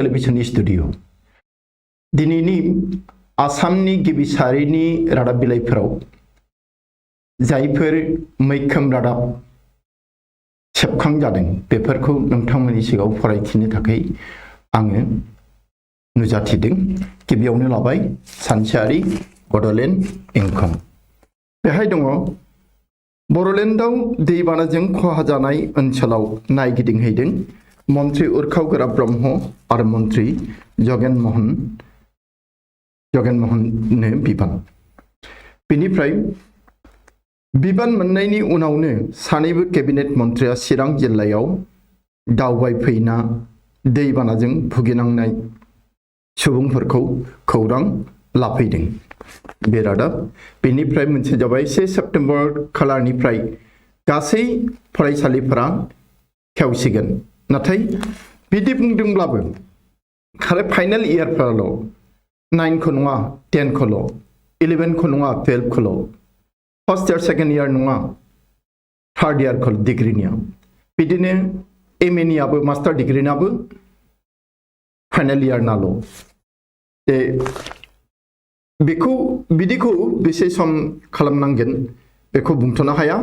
Television studio दिनैनि आसामनि गिबि सारिनि रादाब बिलाइफोराव जायफोर मैखोम रादाब सेबखांजादों बेफोरखौ नोंथांमोननि सिगाङाव फरायथिनो थाखाय आङो नुजाथिदों। गिबियावनो लाबाय सानसेयारि बड'लेण्ड इंखं। बेहाय दङ बड'लेण्डआव दैबानाजों खहा जानाय ओनसोलाव नायगिदिंहैदों मन्त्रि उर्खाव ब्रह्म आरो मन्त्रि जगेन महननो बिबान। बेनिफ्राय बिबान मोननायनि उनावनो सानैबो केबिनेट मन्त्रिया चिरां जिल्लायाव दावबायफैना दैबानाजों भुगिनांनाय सुबुंफोरखौ खौरां लाफैदों। बे रादाब। बेनिफ्राय मोनसे जाबाय 1 सेप्तेम्बर खालारनिफ्राय गासै फरायसालिफोरा खेवसिगोन। नाथाय बिदि बुंदोंब्लाबो खालि फाइनाल इयारफोराल' 9 खौ नङा 10 खौल' 11 खौ नङा 12 खौल' फार्स्ट इयार सेकेन्ड इयार नङा थार्ड इयार खौल' डिग्रीनिया बिदिनो एम ए नियाबो मास्टार डिग्रीनाबो फाइनाल इयार नाल' बेखौ बिदिखौ बेसे सम खालामनांगोन बेखौ बुंथ'नो हाया।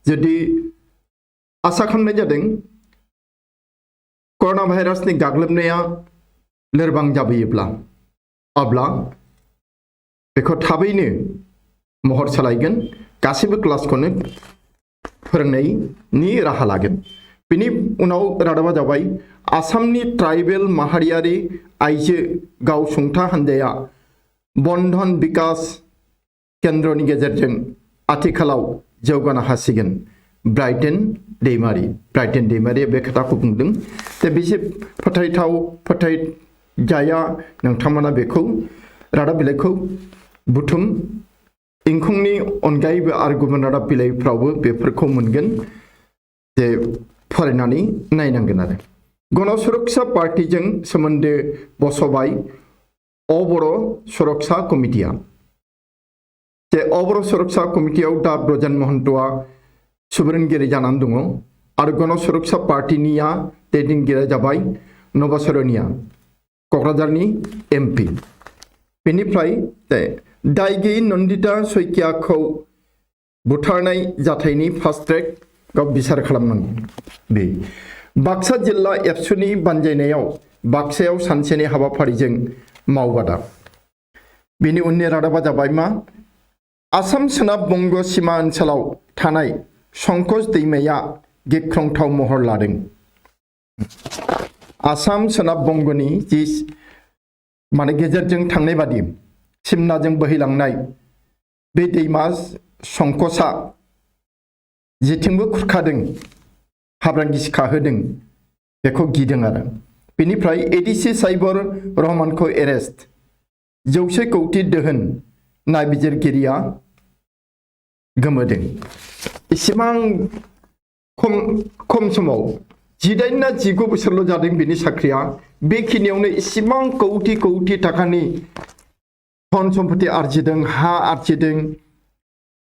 जुदि आसा खालामनाय जादों कर'ना भाइरासनि गाग्लोबनाया लोरबां जाबोयोब्ला अब्ला बेखौ थाबैनो महर सोलायगोन गासैबो क्लासखौनो फोरोंनायनि राहा लागोन। बिनि उनाव रादाबा जाबाय आसामनि ट्राइबेल माहारियारि आइजो गावसुंथा हान्जाया बन्धन बिकास केन्द्रनि गेजेरजों आथिखालाव जौगानो हासिगोन। ब्राइटेन दैमारिया बे खोथाखौ बुंदों। बेसे फोथायथाव फोथायजाया नोंथांमोना बेखौ रादाब बिलाइखौ बुथुम इंखंनि अनगायैबो आरो गुबुन रादाब बिलाइफ्रावबो बेफोरखौ मोनगोन जे फरायनानै नायनांगोन। आरो गण सुरक्षा पार्टीजों सोमोन्दो बसबाय अबर' सुरक्षा कमिटिया। जे अबर' सुरक्षा कमिटियाव दा ब्रजेन महन्तआ सुबुरुनगिरि जानानै दङ आरो गण सुरक्षा पार्टीनिया दैदेनगिरिया जाबाय नबसरनिया क'क्राझारनि MP। बेनिफ्राय दाय गैयै नन्दिता सैकियाखौ बुथारनाय जाथायनि फास्ट ट्रेकआव बिसार खालामनांगौ। बे बाक्सा जिल्ला एबसुनि बानजायनायाव बाक्सायाव सानसेनि हाबाफारिजों मावबादा। बेनि उननि रादाबा जाबाय मा आसाम सोनाब बंग सीमा ओनसोलाव थानाय संकस दैमाया गिख्रंथाव महर लादों। आसाम सोनाब बंगनि जि माने गेजेरजों थांनाय बादि सिमनाजों बोहैलांनाय बे दैमा संकसआ जेथिंबो खुरखादों हाब्रां गिसिखाहोदों बेखौ गिदों। आरो बेनिफ्राय ADC साइबर रहमानखौ एरेस्ट 100 कौटि दोहोन नायबिजिरगिरिया गोमोदों। इसेबां खम समाव 18 ना 19 बोसोरल' जादों बिनि साख्रिया बेखिनियावनो इसेबां कौटि थाखानि धन सम्पति आरजिदों, हा आरजिदों,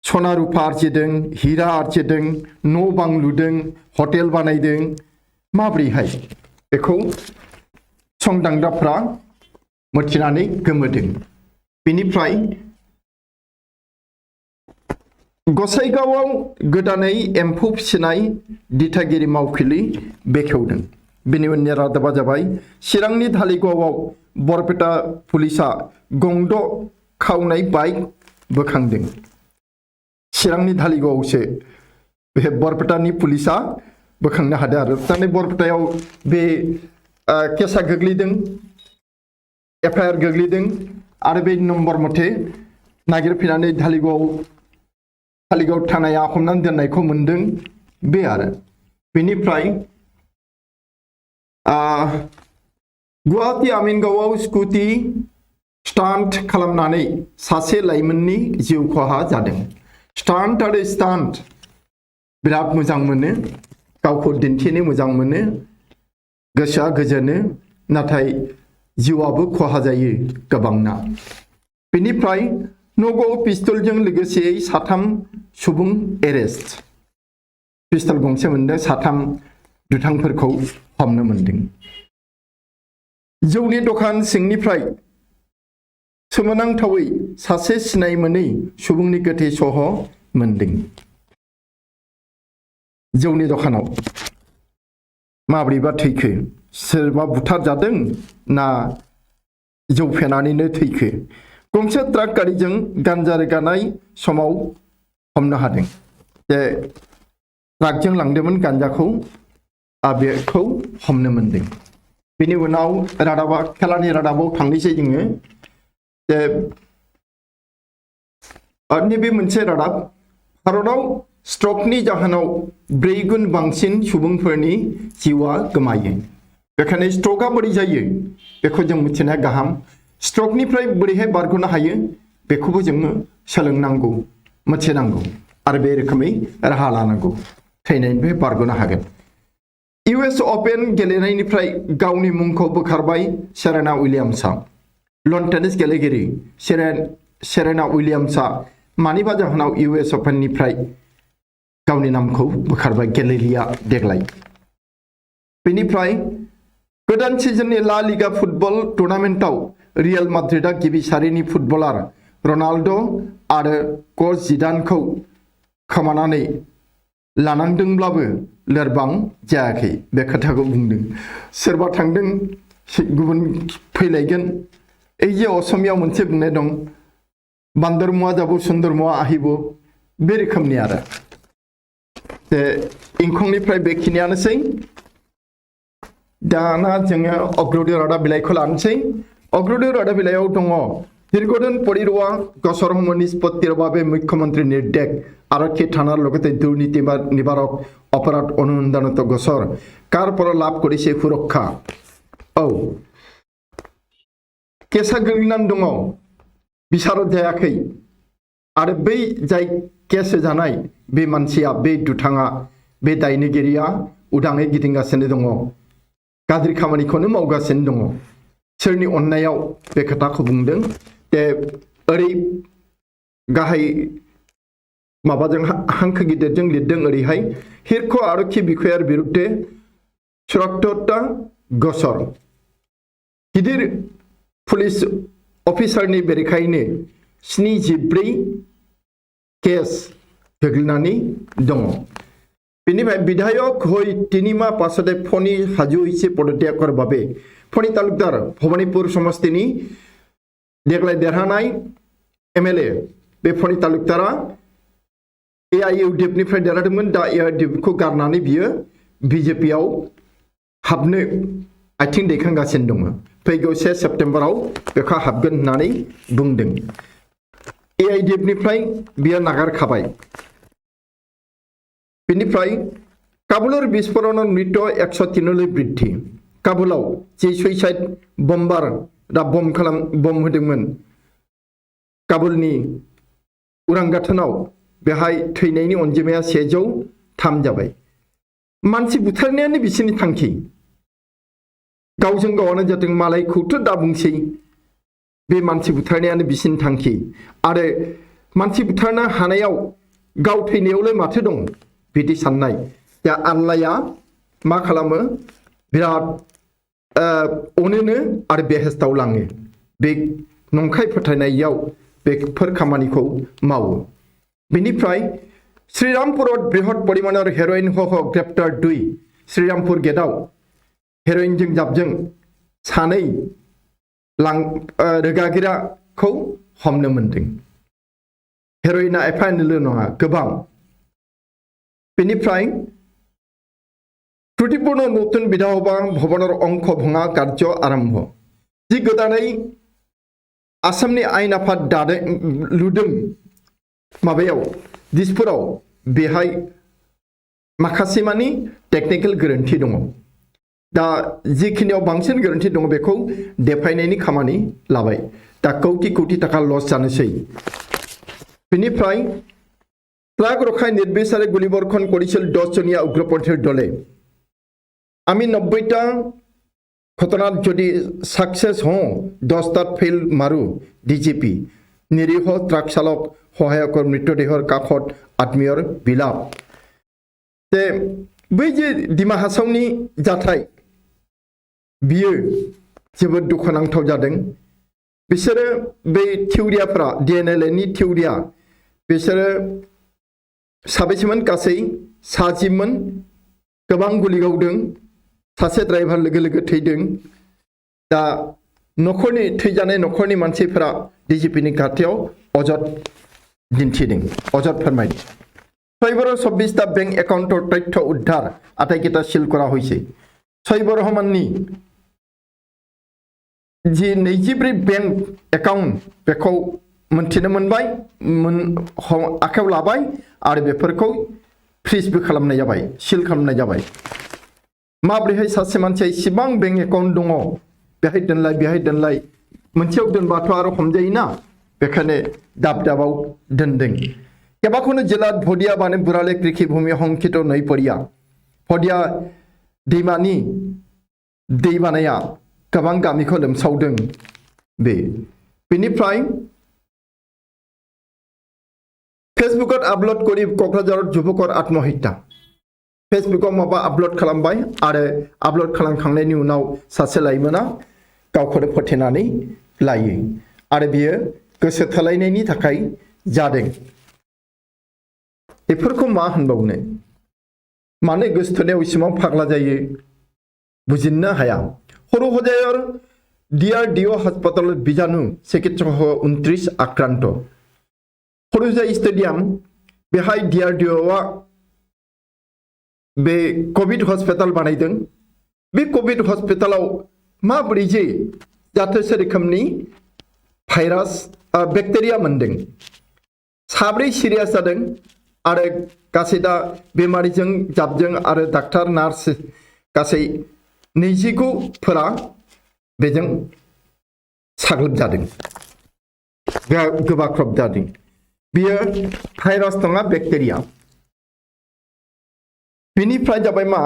सना रुपा आरजिदों, हिरा आरजिदों, न' बां लुदों, हटेल बानायदों। माब्रैहाय बेखौ संदांग्राफ्रा मिथिनानै गोमोदों। बेनिफ्राय गसाइगावआव गोदानै एम्फौ फिसिनाय दिथागिरि मावखुलि बेखेवदों। बेनि उननि रादाबा जाबाय चिरांनि धालिगावआव बरपेटा पुलिसा गंद' खावनाय बाइक बोखांदों। चिरांनि धालिगावआवसो बे बरपेटानि पुलिसा बोखांनो हादों। आरो दानि बरपेटायाव बे केसा गोग्लैदों, FIR गोग्लैदों आरो बे नम्बर मथे नागिरफैनानै धालिगाव थानाया हमनानै दोननायखौ मोनदों। बे आरो बेनिफ्राय गुवाहाटी आमिनगावआव स्कुटि स्टान्ट खालामनानै सासे लाइमोननि जिउ खहा जादों। स्टान्ट आरो स्टान्ट बिराद मोजां मोनो, गावखौ दिन्थिनो मोजां मोनो, गोसोआ गोजोनो, नाथाय जिउआबो खहा जायो गोबांना। बेनिफ्राय नगाव पिस्तलजों लोगोसे 3 सुबुं एरेस्ट। पिस्तल गंसे मोनदों, 3 दुथांफोरखौ हमनो मोनदों। जौनि दखान सिंनिफ्राय सोमोनांथावै सासे सिनाय मोनै सुबुंनि गोथै सह मोनदों। जौनि दखानाव माब्रैबा थैखो, सोरबा बुथारजादों ना जौ फेनानैनो थैखो? गंसे ट्राक गारिजों गान्जा रोगानाय समाव हमनो हादों। जे ट्राकजों लांदोंमोन गान्जाखौ, बेखौ हमनो मोनदों। बेनि उनाव खेलानि रादाबाव थांनोसै जोङो। जे नैबे मोनसे रादाब, भारताव स्ट्रकनि जाहोनाव 4 गुन बांसिन सुबुंफोरनि जिउआ गोमायो। बेखायनो स्ट्रकआ बोरै जायो बेखौ जों मिथिनाया गाहाम। स्ट्रकनिफ्राय बोरैहाय बारग'नो हायो बेखौबो जोङो सोलोंनांगौ, मिथिनांगौ आरो बे रोखोमै राहा लानांगौ, थैनायनिफ्राय बारग'नो हागोन। US अपेन गेलेनायनिफ्राय गावनि मुंखौ बोखारबाय सेरेना उइलियाम्सआ। लन टेनिस गेलेगिरि सेरेना उइलियाम्सआ मानिबा जाहोनाव US अपेननिफ्राय गावनि नामखौ बोखारबाय गेलेलिया देग्लाय। बेनिफ्राय गोदान सिजननि ला लिगा फुटबल टुर्नामेन्टआव रियेल माद्रिदआ गिबि सारिनि फुटबलार रनाल्ड' आरो कच जिडानखौ खोमानानै लानांदोंब्लाबो लोरबां जायाखै, बे खोथाखौ बुंदों। सोरबा थांदों गुबुन फैलायगोन। এই যে असमियाव मोनसे बुंनाय दं, बान्दर मुवा जाबो सुन्दर मुवा আহিব, बे रोखोमनि आरो। इंखंनिफ्राय बेखिनियानोसै। दाना जोङो अग्रदूत रादाब बिलाइखौ लानोसै। अग्रदूत रादाब बिलाइयाव दङ, দীর্ঘদিন পৰিৰোৱা গোচৰ সমূহ নিষ্পত্তিৰ বাবে মুখ্যমন্ত্ৰী নিৰ্দেশ, আৰক্ষী থানাৰ লগতে দুৰ্নীতি নিবাৰক অপৰাধ অনুসন্ধানত গোচৰ, কাৰ পৰা লাভ কৰিছে সুৰক্ষা। केसा गोग्लैनानै दङ, बिसारत जायाखै आरो बै जाय केस जानाय बे मानसिया, बे दुथाङा, बे दायनिगिरिया उदाङै गिदिंगासिनो दङ, गाज्रि खामानिखौनो मावगासिनो दङ। सोरनि अननायाव बे खोथाखौ बुंदों। दे ओरै गाहाय माबाजों हांखो गिदिरजों लिरदों ओरैहाय, हिरख' आरक्षी बिखायार बिरुद्धे 74टा गोचर, गिदिर पुलिस अफिसारनि बेरेखायैनो 74 केस गोग्लैनानै दङ। बेनिफ्राय বিধায়ক হৈ 3 মাহ পাছতে ফণী সাজু হৈছে পদত্যাগৰ বাবে। ফণী তালুকদাৰ ভবানীপুৰ সমষ্টিनि देग्लाय देरहानाय MLA बे फणि तालुकदारा AIUDFनिफ्राय देरहादोंमोन। दा AIUDFखौ गारनानै बियो BJPआव हाबनो आथिं दैखांगासिनो दङ। फैगौ 1 सेप्तेम्बराव बेखौ हाबगोन होननानै बुंदों। AIUDFनिफ्राय बियो नागारखाबाय। बेनिफ्राय काबुलर बिस्फोरणाव मृत्यु 103 बृद्धि। काबुलाव जे सुइसाइड बम्बार दा बम होदोंमोन काबुलनि उरां गाथोनाव, बेहाय थैनायनि अनजिमाया 103 जाबाय। मानसि बुथारनायानो बिसोरनि थांखि, गावजों गावानो जाथों, मालायखौथ' दा बुंसै, बे मानसि बुथारनायानो बिसोरनि थांखि। आरो मानसि बुथारनो हानायाव गाव थैनायावलाय माथो दं बिदि साननाय। दा आल्लाया मा खालामो, बिराद अनोनो आरो बेहेस्ताव लाङो। बे नंखाय फोथायनायाव बेफोर खामानिखौ मावो। बेनिफ्राय श्रीरामपुराव बृहत परिमाणर हेर'इन सह ग्रेप्तार 2। श्रीरामपुर गेटआव हेर'इनजों जाबजों 2 रोगाग्राखौ हमनो मोनदों। हेर'इना एफा एनैल' नङा, गोबां। बेनिफ्राय त्रुटिपूर्ण नতুन বিধানসভা ভৱনৰ অংশ ভঙা কাৰ্য আৰম্ভ। যি गोदानै आसामनि आयेन आफाद लुदों माबायाव दिसपुराव, बेहाय माखासे मानि टेकनिकेल गोरोन्थि दङ। दा जिखिनियाव बांसिन गोरोन्थि दङ बेखौ देफायनायनि खामानि लाबाय। दा कौटि कौटि टाका लस जानोसै। बेनिफ्राय ট্রাক রক্ষায় নির্বিচারে গুলিবর্ষণ করেছিল 10 জনীয়া উগ্রপন্থীৰ দলে। আমি 90টা ঘটনাত যদি সাকসেস হওঁ, 10টাত ফেইল মাৰো। DGP নিৰীহ ট্ৰাক চালক সহায়কৰ মৃতদেহৰ কাষত আত্মীয়ৰ বিলাপ। बै যে ডিমা হাছাওनि जाथाय, बियो जोबोद दुखुनांथाव जादों बिसोरो बे थिउरियाफोरा DNLA नि थिउरिया बिसोरो साबेसेमोन गासै 7 गोबां गुलि गावदों सासे ड्राइभार लोगो लोगो थैदों दा नखरनि थैजानाय नखरनि मानसिफोरा DGP नि खाथियाव अजद दिन्थिदों अजद फोरमायदों 624টা বেংক একাউন্টৰ তথ্য উদ্ধাৰ আটাইকেইটা সিল কৰা হৈছে ছয়বৰ ৰহমাননি जी 24 बेंक एकाउंट बेखौ मोनथिनो मोनबाय आखायाव लाबाय आरो बेफोरखौ फ्रिजबो खालामनाय जाबाय सिल खालामनाय जाबाय माब्रैहाय सासे मानसिया इसिबां बेंक एकाउंट दङ बेहाय दोनलाय मोनसेयाव दोनबाथ' आरो हमजायोना बेखायनो दाब-दाबाव दोनदों केबाखौनो जिल्ला भदिया बाने बुराले कृषि भूमि हंकित नै परिया भदिया दैमानि दै बानाया गोबां गामिखौ लोमसावदों बेनिफ्राय फेसबुकआव आपलोड करि क'क्राझार जुबकर आत्महत्या फेसबुकआव माबा आपलोड खालामबाय आरो आपलोड खालामखांनायनि उनाव सासे लाइमोना गावखौनो फोथेनानै लायो आरो बियो गोसो थोलायनायनि थाखाय जादों बेफोरखौ मा होनबावनो मानो गोसो थोनायाव इसिबां फाग्ला जायो बुजिनो हाया हरु हजायर DRDO हास्पाताल बिजानु चिकित्सक 29 आक्रांत हरुजाय स्टेडियाम बेहाय DRDOआ बे कोविड हस्पिटाल बानायदों बे कोविड हस्पिटालाव माबोरै जे जाथोसे रोखोमनि भाइरास बेक्टेरिया मोनदों साब्रै सिरियास जादों आरो गासै दा बेमारिजों जाबजों आरो डाक्टार नार्स गासै 29फोरा बेजों साग्लोबजादों गोबाख्रब जादों बियो भाइरास नङा बेक्टेरिया बिनिफ्राय जाबाय मा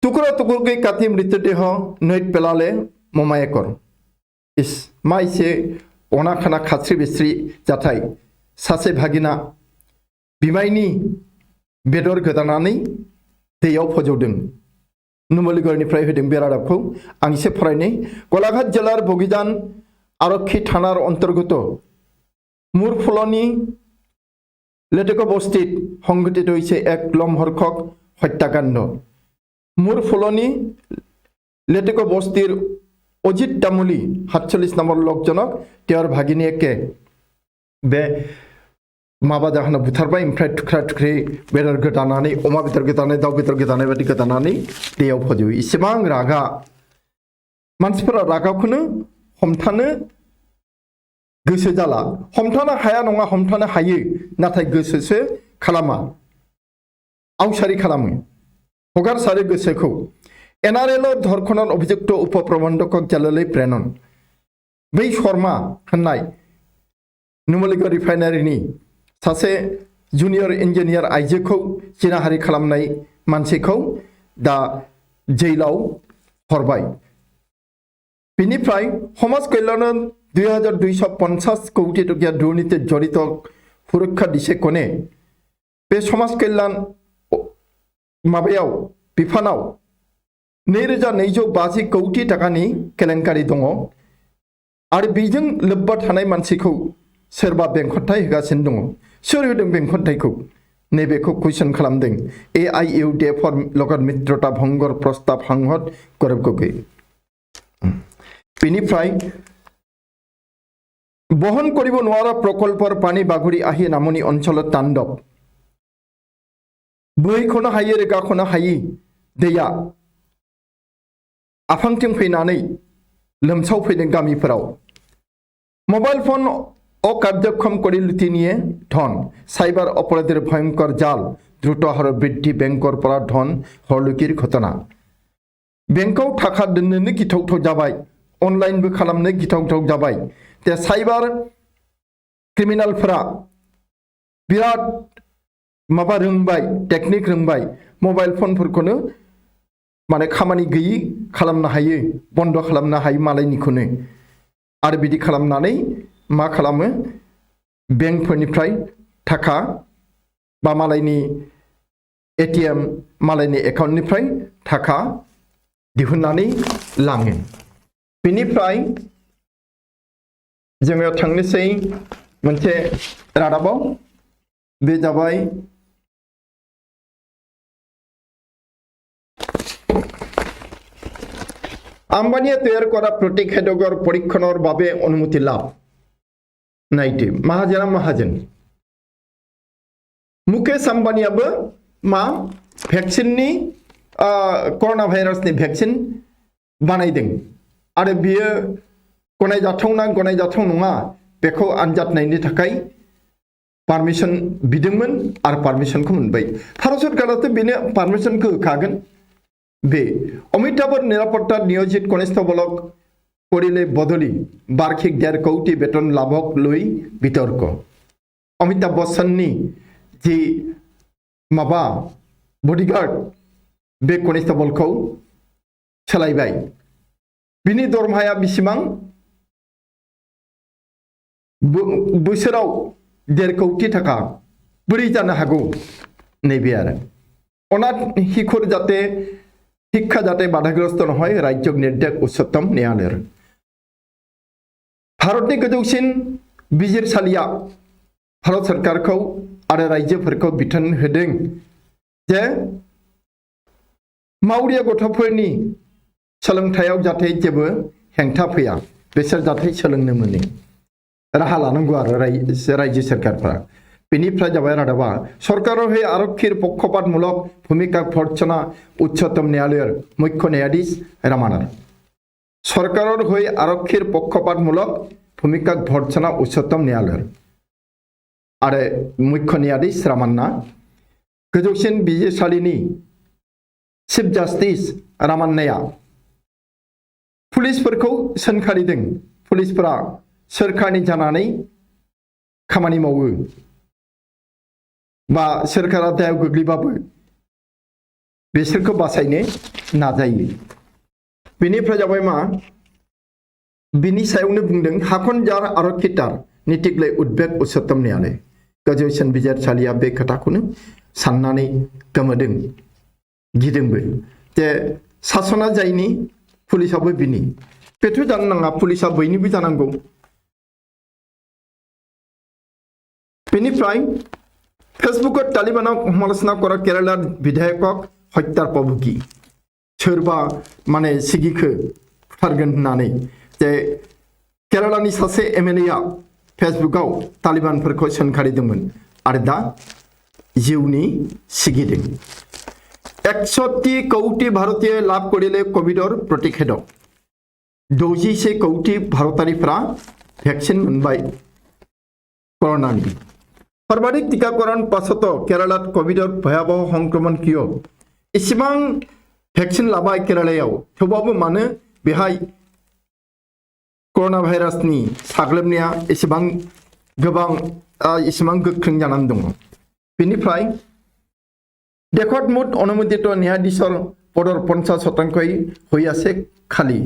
टुकड़ा टुकुरकै काति मृतदेह नैत पेलाले ममायकर इस मा इसे अना खाना खास्रि बिस्रि जाथाय सासे भागिना बिमायनि बेदर गोदानानै दैयाव फोजौदों नुमलिगढ़निफ्राय होदों बे रादाबखौ आं एसे फरायनि गलाघाट जिल्लार बगिजान आरक्षी थानार अंतर्गत मुरफलनि लेटेको बस्तित সংঘটিত হৈছে এক লম্হৰ্ষক হত্যাকাণ্ড মুৰফলনি লেটেको বস্তিৰ অজিত তামুলী 47 নম্বৰ লোকজনক তেওঁৰ ভাগিনীয়েকে बे माबा जाहोना बुथारबाय ओमफ्राय थुख्रा थुख्रि बेदर गोदानानै अमा बेदर गोदानानै दाउ बेदर गोदानाय बायदि गोदानानै दैयाव फोजोबो इसेबां रागा मानसिफोरा रागाखौनो हमथानो गोसो जाला हमथानो हाया नङा हमथानो हायो नाथाय गोसोसो खालामा आवसारि खालामो हगारसारो गोसोखौ NRL धरखनार अभियुक्त उपप्रबंधक जालालै प्रेनन बै शर्मा होननाय नुमलिगढ़ रिफाइनारिनि सासे जुनियर इन्जिनियार आइजोखौ जिनाहारि खालामनाय मानसिखौ दा जेलाव हरबाय बिनिफ्राय समाज कल्याण 2250 कोटी टकिया दुर्नीति जड़ित सुरक्षा दिसे कोने बे समाज कल्याण माबायाव बिफानाव 2250 कोटी टाकानि केलेंकारि दङ आरो बेजों लोब्बा थानाय मानसिखौ सोरबा बेंखनथाय होगासिनो दङ सोर होदों बेंखनथायखौ नैबेखौ कुइसन खालामदों AIUDF लगत मित्रता भंगर प्रस्ताव हांहत गौरव गगৈ बेनिफ्राय বহন কৰিব নোৱাৰা প্ৰকল্পৰ পানী বাগৰি আহি নামনি অঞ্চলত তাণ্ডৱ বৈখনো হায়ি ৰেগাখনো হায়ি दैया आफांथिं फैनानै लोमसाव फैदों गामिफोराव मोबाइल फोन अकार्यक्षम करि लुटिनिये धन साइबार अपराधीर भयंकर जाल द्रुत हार बृद्धि बेंकर परा धन हरलुकिर घटना बेंकआव थाखा दोननोनो गिथावथाव जाबाय अनलाइनबो खालामनो गिथावथाव जाबाय ते साइबार क्रिमिनालफोरा बिराद माबा रोंबाय टेकनिक रोंबाय मोबाइल फोनफोरखौनो माने खामानि गैयि खालामनो हायो बन्द खालामनो हायो मालायनिखौनो आरो बिदि खालामनानै मा खालामो बेंकफोरनिफ्राय थाखा बा मालायनि ATM मालायनि एकाउन्टनिफ्राय थाखा दिहुननानै लाङो बेनिफ्राय जोङो थांनोसै मोनसे रादाबाव बे जाबाय আম্বানিয়ে তৈরি করা প্রতিষেধকৰ পৰীক্ষণৰ বাবে অনুমতি লাভ নাইটি মাহাজনা মাহাজন মুকেশ আম্বানিयाबो मा ভ্যাকসিনनि कर'ना भाइरासनि ভ্যাকসিन बानायदों आरो बियो गनायजाथाव नङा बेखौ आनजाद नायनो थाखाय पारमिशन बिदोंमोन आरो पारमिशनखौ मोनबाय भारत सरकाराथ' बेनो पारमिशनखौ होखागोन बे अमिताभर निरापत्ता नियोजित कनिष्ठबलक करिले बदली बार्षिक 1.5 कोटी वेतन लाभक लई बितर्क अमिताभ बच्चननि जी माबा बडीगार्ड बे कनिष्ठबलखौ सोलायबाय बिनि दरमाहाया बेसेबां बोसोराव 1.5 कोटी टाका बोरै जानो हागौ नैबे आरो अनाथ शिशुर जाते शिक्षा जाते बाधाग्रस्त নহয় राज्य निर्देश उच्चतम न्यायालय भारतनि गोजौसिन बिजिरसालिया भारत सरकारखौ आरो रायजोफोरखौ बिथोन होदों जे मावरिया गथ'फोरनि सोलोंथायाव जाथे जेबो हेंथा फैया बिसोर जाथे सोलोंनो मोनो राहा लानांगौ आरो रायजो सरकारफोरा बेनिफ्राय जाबाय रादाबा सरकारों हे आरक्षीर पक्षपातमूलक भूमिका भर्त्सना उच्चतम न्यायालयर मुख्य न्यायाधीश रामानार सरकारों हे आरक्षीर पक्षपातमूलक भूमिका भर्त्सना उच्चतम न्यायालयर आरो मुख्य न्यायाधीश रामान्ना गोजौसिन बिजिरसालिनि चीफ जस्टिस रामान्नाया पुलिसफोरखौ सोंखारिदों पुलिसफोरा सोरखारनि जानानै खामानि मावो बा सोरखारा दायाव गोग्लैबाबो बिसोरखौ बासायनो नाजायो बेनिफ्राय जाबाय मा बिनि सायावनो बुंदों हाखनजार आरक्षीतार नीतिगले उद्वेग उच्चतम न्यायालय गोजौसिन बिजिरसालिया बे खोथाखौनो साननानै गोमोदों गिदोंबो जे सासना जायनि पुलिसाबो बिनि बेथ' जानो नाङा पुलिसा बयनिबो जानांगौ बेनिफ्राय फेसबुकत तालिबानक समालोचना करा केरालार विधायকক हत्यार प्रभुगि सोरबा माने सिगिखो फुथारगोन होननानै जे केरालानि सासे एमएलएआ फेसबुकाव तालिबानफोरखौ सोंखारिदोंमोन आरो दा जिउनि सिगिदों 130 कोटी भारतीय लाभ करिले कोविडर प्रतिषेधक 61 कोटी भारतारिफ्रा भैक्सीन मोनबाय कर'नानि सर्वाधिक टीकाकरण पाছত केरालात कोविडर भयाबह संक्रमण किय इसेबां भैक्सीन लाबाय केरालायाव थेवबाबो मानो बेहाय कर'ना भाइरासनि साग्लोबनाया एसेबां गोबां एसेबां गोख्रों जानानै दङ बेनिफ्राय देशत मुठ अनुमोदित न्यायाधीशर पदर 50% হৈ আছে खालि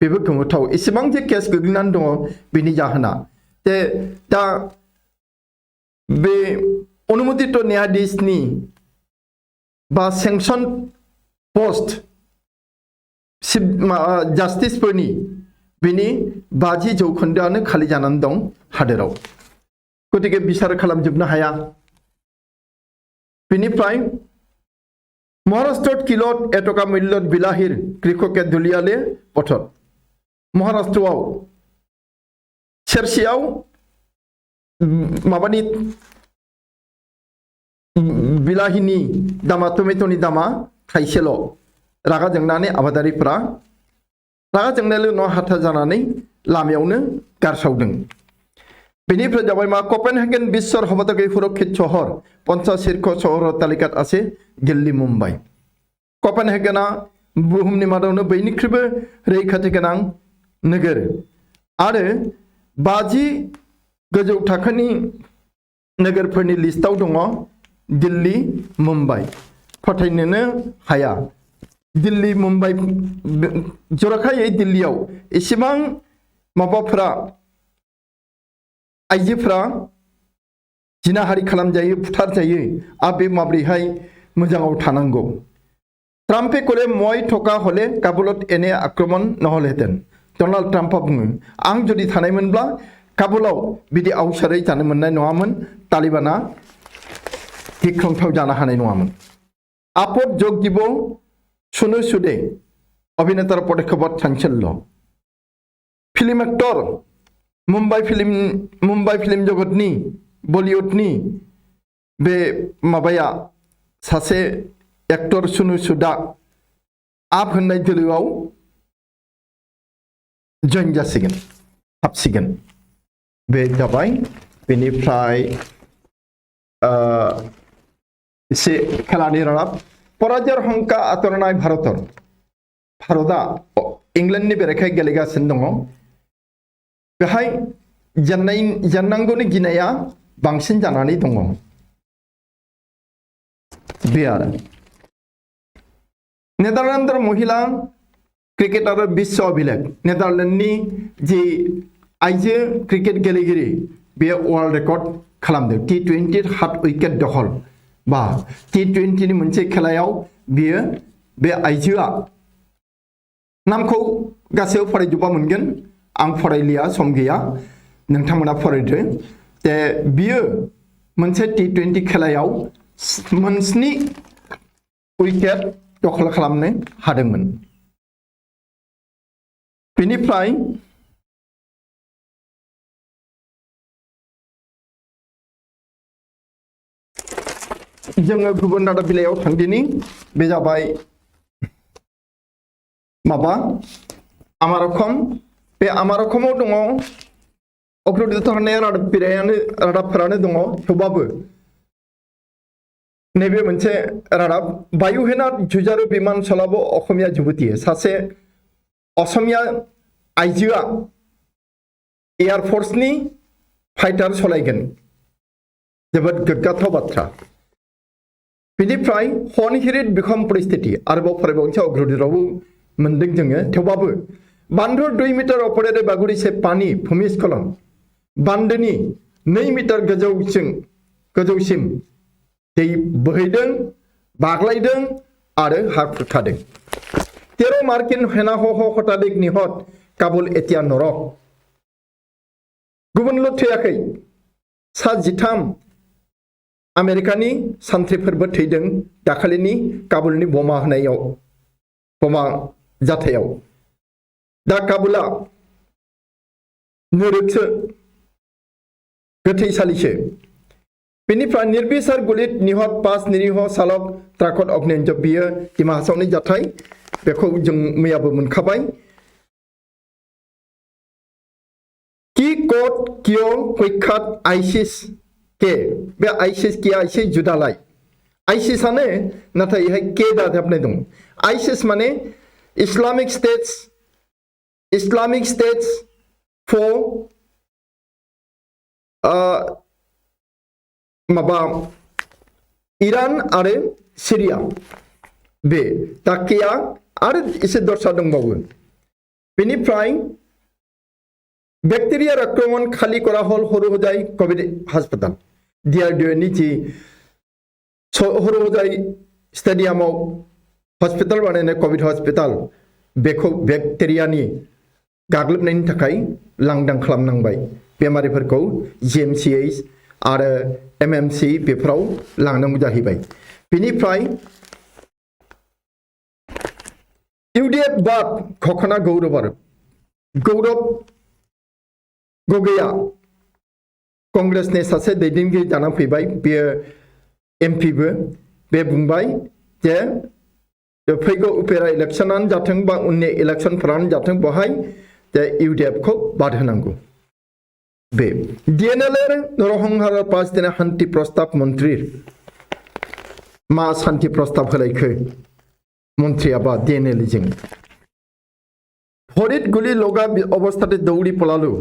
बेबो गोमोथाव एसेबां जे केस गोग्लैनानै दङ बेनि जाहोना जे दा बे अनुमोदित न्यायाधीशनि बा सेंक्शन पोस्ट जास्टिसफोरनि बेनि 50% खालि जानानै दं हादोराव गतिके बिसार खालामजोबनो हाया बेनिफ्राय महाराष्ट्र किलत एटका मूल्यत बिलाहिर कृषके दुलियाले पथत महाराष्ट्रआव सेरसेयाव माबानि बिलाहिनि दामा टमेट'नि दामा थाइसेल' रागा जोंनानै आबादारिफोरा रागा जोंनायल' न' हाथा जानानै लामायावनो गारसावदों बेनिफ्राय जाबाय मा कपेनहेगेन बिश्वर सबतके सुरक्षित सहर 50 शीर्ष सहर तालिकात আছে दिल्ली मुम्बाइ कपेनहेगेना बुहुमनि मादावनो बयनिख्रुइबो रैखाथि गोनां नोगोर आरो 50 गोजौ थाखोनि नोगोरफोरनि लिस्टआव दङ दिल्ली मुम्बाइ फोथायनोनो हाया दिल्ली मुम्बाइ जरखायै दिल्लीयाव एसेबां माबाफोरा आइजोफोरा जिनाहारि खालामजायो बुथारजायो बे माब्रैहाय मोजाङाव थानांगौ ट्राम्पे करे मय ठका हले काबुलत एने आक्रमण नहलेतेन डनाल्ड ट्राम्पा बुङो आं जुदि थानायमोनब्ला काबुलाव बिदि आवसारै जानो मोननाय नङामोन तालिबाना गिख्रंथाव जानो हानाय नङामोन आपद जोग দিব सुनु सुदे अभिनेतार पदक्षेपत चांचल्य फिल्म एक्टर मुंबाई फिल्म जगतनि बलिउडनि बे माबाया सासे एक्टर सुनु सुदा आप होननाय दोलोआव जइन जासिगोन हाबसिगोन बे जाबाय बेनिफ्राय एसे खेलानि रादाब पराजय हंका आतरनाय भारतआ इंलेन्डनि बेरेखायै गेलेगासिनो दङ बेहाय जेननांगौनि गिनाया बांसिन जानानै दङ बे आरो नेदारलेण्ड महिला क्रिकेटार विश्व अभिलेख नेदारलेण्डनि जि आइजो क्रिकेट गेलेगिरि बे वर्ल्ड रेकर्ड खालामदों T20 हाथ उइकेट दखल बा T20 नि मोनसे खेलायाव बियो बे आइजोआ नामखौ गासैबो फरायजोबा मोनगोन आं फरायलिया सम गैया नोंथांमोना फरायदो जे बियो मोनसे T20 खेलायाव मोनस्नि उइकेट दखल खालामनो हादोंमोन बेनिफ्राय जोङो गुबुन रादाब बिलाइयाव थांदिनि बे जाबाय माबा आमार रखम बे आमार रखमाव दङ अग्रदूत होननाय रादाबफोरानो दङ थेवबाबो नैबे मोनसे रादाब वायुसेना जुजारु बिमान सलाब असमिया जुबती सासे असमिया आइजोआ एयारफोर्सनि फाइटार सलायगोन जोबोद गोग्गाथाव बाथ्रा बेनिफ्राय हनहिरित बिखम परिस्थिति आरोबाव फरायबावनोसै अग्रदूतआवबो मोनदों जोङो थेवबाबो बान्दोर 2 मिटार अपरेरे बागुरिसे पानी भूमिस्खलन बान्दोनि 2 मिटार गोजौसिम दै बोहैदों बाग्लायदों आरो हा खुरखादों 13 मार्किन सेनासह शताधिक निहत काबुल एतिया नरक गुबुनल' थैयाखै सा 13 आमेरिकानि सान्थ्रिफोरबो थैदों दाखालिनि काबुलनि बमा जाथायाव दा काबुला नोरोखसो गोथैसालिसो बेनिफ्राय निर्बिसार गुलित निहत 5 निरीह चालक ट्राकत अग्नियन्जब बियो दिमा हासावनि जाथाय बेखौ जों मैयाबो मोनखाबाय कि कोट कियो कुख्यात आइसिस के बे आइसिस किया एसे जुदालाय आइसिसानो नाथाय इहाय के दाजाबनाय दं आइसिस माने इस्लामिक स्टेट्स फर माबा इरान आरो सिरिया बे ताकिया आरो एसे दस्रा दंबावो बेनिफ्राय बैक्टेरिया आक्रमण खाली करा हल हरहोजाई कोविड हास्पाताल DRDOनि जि हरहोजाई स्टेडियामाव हस्पिटाल बानायनाय कोविड हस्पिटाल बेखौ बैक्टेरियानि गाग्लोबनायनि थाखाय लांदां खालामनांबाय बेमारिफोरखौ GMCH आरो MMC बेफोराव लांनांगौ जाहैबाय बेनिफ्राय UDF बाद घोषणा गौरव गगैया कांग्रेसनि सासे दैदेनगिरि जाना फैबाय बेयो एमपिबो बे बुंबाय जे फैगौ उपेरा इलेक्शनानो जाथों बा उननि इलेक्शनफोरानो जाथों बहाय जे UDF खौ बाद होनांगौ बे DNLर नरहंहार पासदिना शांति प्रस्ताव मंत्री मा शांति प्रस्ताव होलायखो मंत्रिया बा DNL जों हरित गुली लगा अवस्थाते दौड़ी पलालु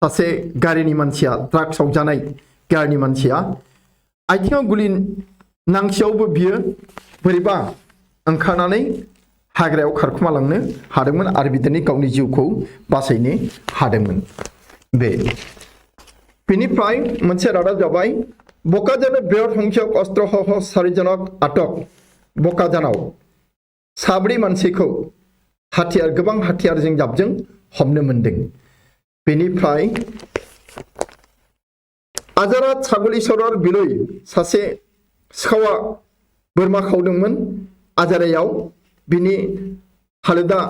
सासे गारिनि मानसिया ट्राक सावजानाय गारिनि मानसिया आथिङाव गुलि नांसेयावबो बियो बोरैबा ओंखारनानै हाग्रायाव खारखुमालांनो हादोंमोन आरो बिदिनो गावनि जिउखौ बासायनो हादोंमोन बे बेनिफ्राय मोनसे रादाब जाबाय बकाजानाव बृहत संख्यक अस्त्रसह 4 जनक आटक बकाजानाव साब्रै मानसिखौ हाथियार गोबां हाथियारजों जाबजों हमनो मोनदों। बेनिफ्राय आजारा सागुलिसरर बिलय सासे सिखावा बोरमा खावदोंमोन आजारायाव बिनि हालोदा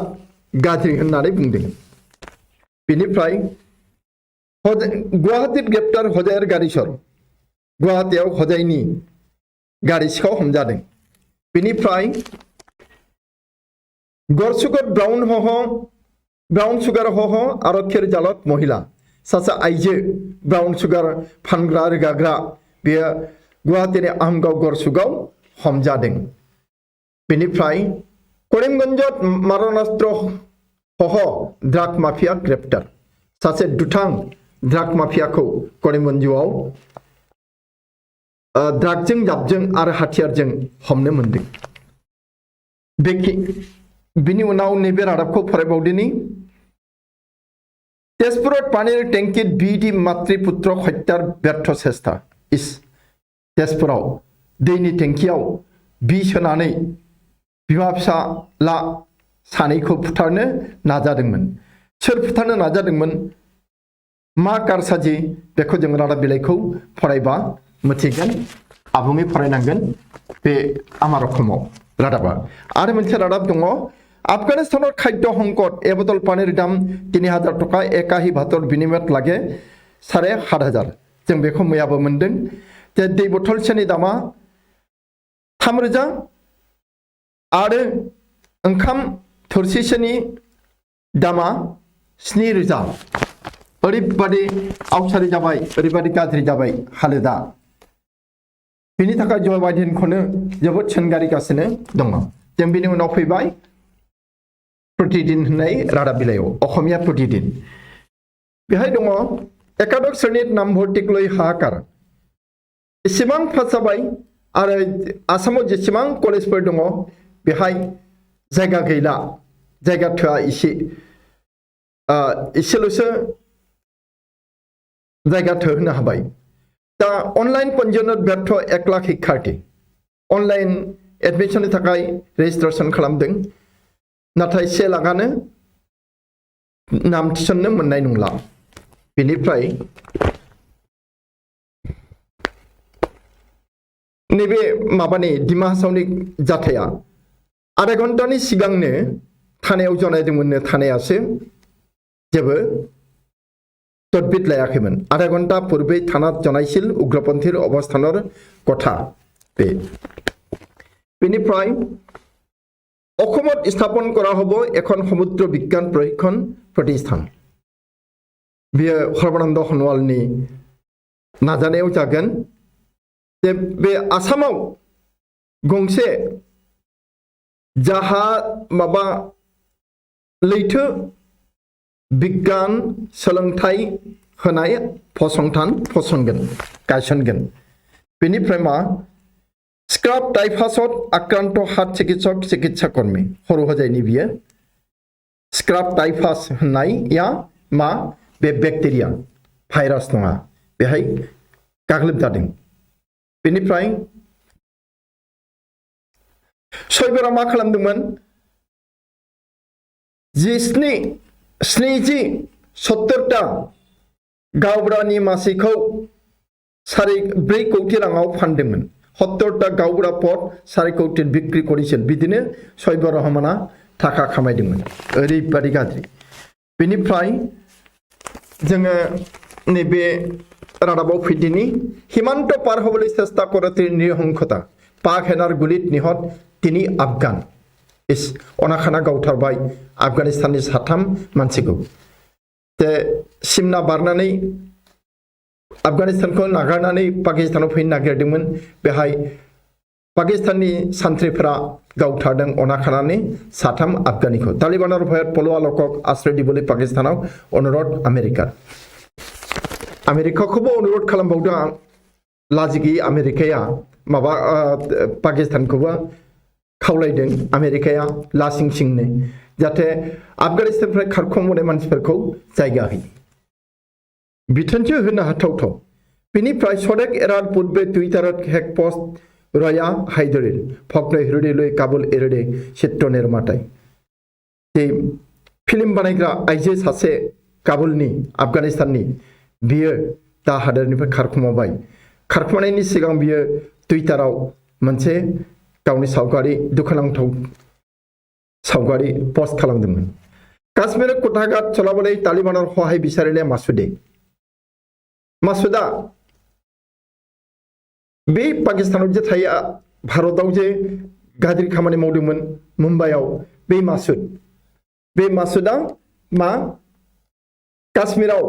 गाज्रि होननानै बुंदों। बेनिफ्राय गुवाहाटी ग्रेप्टार हजायर गारिसर गुवाहाटीयाव हजायनि गारि सिखाव हमजादों। बेनिफ्राय गरसुगर ब्राउन सुगार हह आरक्षीर जालत महिला सासे आइजो ब्राउन सुगार फानग्रा रोगाग्रा बेयो गुवाहाटीनि आहमगाव गरसुगाव हमजादों। बेनिफ्राय करीमगंजत मारणास्त्र हह ड्राग माफिया ग्रेप्टार सासे दुथां ड्राग माफियाखौ करीमगंजआव ड्रागजों जाबजों आरो हाथियारजों हमनो मोनदों। बिनि उनाव नैबे रादाबखौ फरायबावदिनि तेजपुराव पानीर टेंकित बिदि मातृपुत्र हत्यार व्यर्थ चेष्टा इस तेजपुराव दैनि टेंकियाव बिस होनानै बिमा फिसाला सानैखौ फुथारनो नाजादोंमोन। सोर फुथारनो नाजादोंमोन मा कारसाजि बेखौ जों रादाब बिलाइखौ फरायबा मिथिगोन। आबुङै फरायनांगोन बे आमार रखमाव रादाबा। आरो मोनसे रादाब दङ आफगानिस्तानाव खाद्य संकट এবটল पानीर दाम 3000 टका एकाही भातर बिनिमय लागे 7500 जों बेखौ मैयाबो मोनदों जे दै बथलसेनि दामा 3000 आरो ओंखाम थोरसिसेनि दामा 7000 ओरैबादि आवसारि जाबाय ओरैबादि गाज्रि जाबाय हालोदा। बिनि थाखाय जय बाइडेनखौनो जोबोद सोंगारिगासिनो दङ। जों बिनि उनाव फैबाय प्रतिदिन होननाय रादाब बिलाइयाव असमिया प्रतिदिन बेहाय दङ एकादश श्रेणीत नाम भर्तिक लय हाहाकार एसेबां पास जाबाय आरो आसामाव जेसेबां कलेजफोर दङ बेहाय जायगा गैला जायगा थोआ एसेल'सो जायगा थोहोनो हाबाय। दा अनलाइन पन्जीयनत व्यर्थ 1 लाख शिक्षार्थी अनलाइन एडमिशननि थाखाय रेजिस्ट्रेशन खालामदों नाथाय 1 लाखआनो नाम थिसननो मोननाय नंला। बेनिफ्राय नैबे माबानि डिमा हासावनि जाथाया आधा घन्टानि सिगांनो थानायाव जनायदोंमोननो थानायासो जेबो तदबिद लायाखैमोन। आधा घन्टा पूर्वे थानात जनायसिल उग्रपन्थीर अबस्थानर कथा बे। बेनिफ्राय অসমত স্থাপন কৰা হ'ব এখন সমুদ্ৰ বিজ্ঞান প্ৰশিক্ষণ প্ৰতিষ্ঠান। बेयो सर्बानन्द सनवालनि नाजानायाव जागोन जे बे आसामाव गंसे जाहा माबा लैथो बिज्ञान सोलोंथाइ होनाय फसंथान फसंगोन गायसनगोन। बेनिफ्राय मा स्क्राब टाइफासत आक्रांत हार्ट चिकित्सक चिकित्सा कर्मी हर हजायनि बियो स्क्राब टाइफास होननाया मा बे बेक्टेरिया भाइरास नङा बेहाय गाग्लोबजादों। बेनिफ्राय सयबरा मा खालामदोंमोन 70-70 गावब्रानि मासिखौ 4 कौटि राङाव फानदोंमोन। 70 गावब्रा पट 4 कौटि बिक्रि करिছিল बिदिनो सयबर रहमाना थाखा खामायदोंमोन। ओरैबादि गाज्रि। बेनिफ्राय जोङो नैबे रादाबाव फैदिनि हिमाন্ত पार हবলৈ চেষ্টা করতে নিরহংকতা পাক হেনার গুলিত নিহত 3 আফগান इस अनाखाना गावथारबाय आफगानिस्ताननि 3 मानसिखौ जे सिमना बारनानै आफगानिस्तानखौ नागारनानै पाकिस्तानाव फैनो नागिरदोंमोन। बेहाय पाकिस्ताननि सान्थ्रिफोरा गावथारदों अनाखानानि 3 आफगानिखौ। तालिबाনৰ ভয়ত পলোৱা লোকক আশ্ৰয় দিবলৈ পাকিস্তানাव অনুৰোধ আমেৰিকাखौबो অনুৰোধ खालामबावदों लाजिगि आमेरिकाया माबा पाकिस्तानखौबो खावलायदों आमेरिकाया लासिं सिंनो जाहाथे आफगानिस्ताननिफ्राय खारखोमबोनाय मानसिफोरखौ जायगा होयो बिथोनथि होनो हाथावथाव। बेनिफ्राय सदेक एराद पूर्वे टुइटाराव हेक पस्ट रया हायदरिल फकनो हिरुदिलुय काबुल एरदे चित्तनेर माताय जे फिल्म बानायग्रा आइजो सासे काबुलनि आफगानिस्ताननि बियो दा हादोरनिफ्राय खारखुमाबाय खारखुमानायनि सिगां बियो टुइटाराव मोनसे गावनि सावगारि दुखुनांथाव सावगारि पोस्ट खालामदोंमोन काश्मीर कुटाघात चलाबोनाय तालिबानर सहाय बिसारिले मासुदा बे पाकिस्तानाव जे थायो भारताव जे गाज्रि खामानि मावदोंमोन मुम्बाइआव बे मासुदा मा काश्मीराव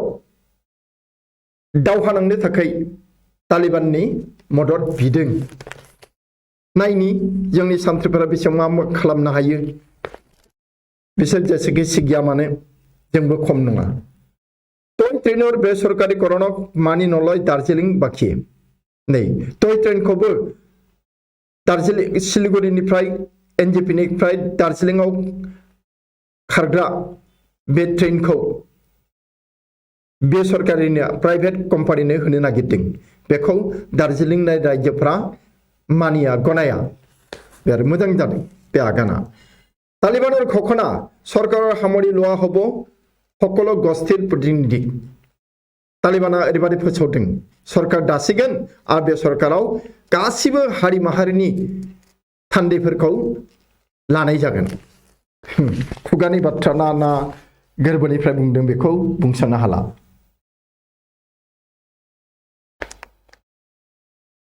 दावहा नांनो थाखाय तालिबाननि मदद बिदों नायनि जोंनि सान्थ्रिफोरा बेसेबां मा खालामनो हायो बिसोर जेसेखि सिगिया माने जोंबो खम नङा टय ट्रेनर बे सरकारि करनक मानि नलय दार्जिलिं बाखि नै टय ट्रेनखौबो दार्जिलिं सिलिगुरिनिफ्राय एनजेपिनिफ्राय दार्जिलिंआव खारग्रा बे ट्रेनखौ बेसरकारिनो प्राइभेट कम्पानिनो होनो नागिरदों बेखौ दार्जिलिं रायजोफ्रा मानिया गनाया बे आरो मोजां जादों बे आगाना तालिबानर घोषणा सरकाৰৰ সামৰি লোৱা হ'ব সকলো গোষ্ঠীৰ প্ৰতিনিধি तालिबाना ओरैबादि फोसावदों सरकार दासिगोन आरो बे सरकाराव गासिबो हारि माहारिनि थान्दैफोरखौ लानाय जागोन खुगानि बाथ्रा ना गोरबोनिफ्राय बुंदों बेखौ बुंस'नो हाला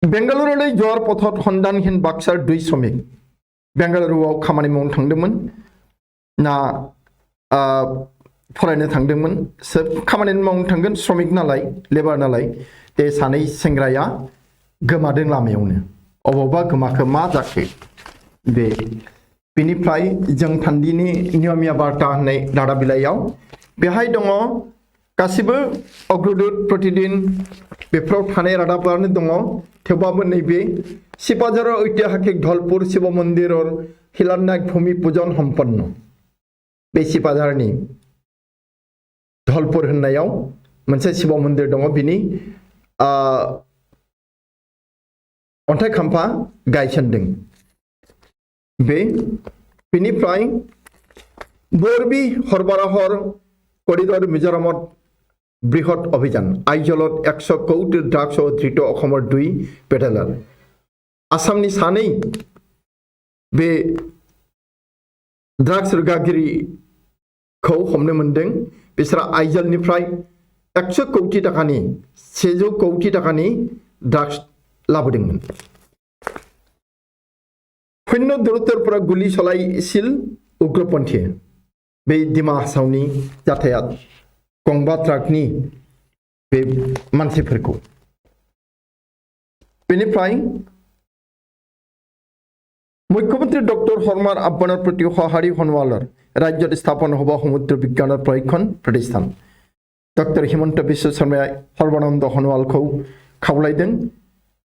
बेंगालुरुनि जर पथत सन्धानहीन बाक्सार 2 श्रमिक बेंगालुरुआव खामानि मावनो थांदोंमोन ना फरायनो थांदोंमोन सोर खामानि मावनो थांगोन श्रमिक नालाय लेबार नालाय बे सानै सेंग्राया गोमादों लामायावनो अबावबा गोमाखो मा जाखो बेनिफ्राय जों थान्दिनि नियमिया बार्ता होननाय रादाब बिलाइयाव बेहाय दङ गासिबो अग्रदूत प्रतिदिन बेफोराव थानाय रादाबानो दङ थेवबाबो नैबे सिपाझाৰৰ ঐতিহাসিক ধলপুৰ শিৱ মন্দিৰৰ শিলান্যাস ভূমি পূজন সম্পন্ন बे सिपाझारनि धलपुर होननायाव मोनसे शिव मन्दिर दङ बिनि अन्थाइ खाम्फा गायसनदों बेनिफ्राय बरबि हरबाराहर करिडर मिजोरामत बृहत अभियान आइजলত 100 कौटि ड्राग्स धृत अखमर 2 पेडेलार आसामनि सानै बे ड्राग्स रोगागिरिखौ हमनो मोनदों बिसोरा आइजलनिफ्राय 100 कौटि टाकानि 100 कौटि टाकानि ड्राग्स लाबोदोंमोन सैन्य दलतरफोरा गुलि चलायसिल उग्रपन्थी बे डिमा हासावनि जाथायात गंबा ट्राकनि बे मानसिफोरखौ बेनिफ्राय मुख्यमंत्री डॉक्टर हरमार आह्वाনৰ प्रति सहारि हनवालर राज्यत स्थापन হ'ব समुद्र विज्ञाনৰ प्रशिक्षण प्रतिष्ठान डॉक्टर हिमंत बिश्व शर्माया सर्बानंद हनवालखौ खावलायदों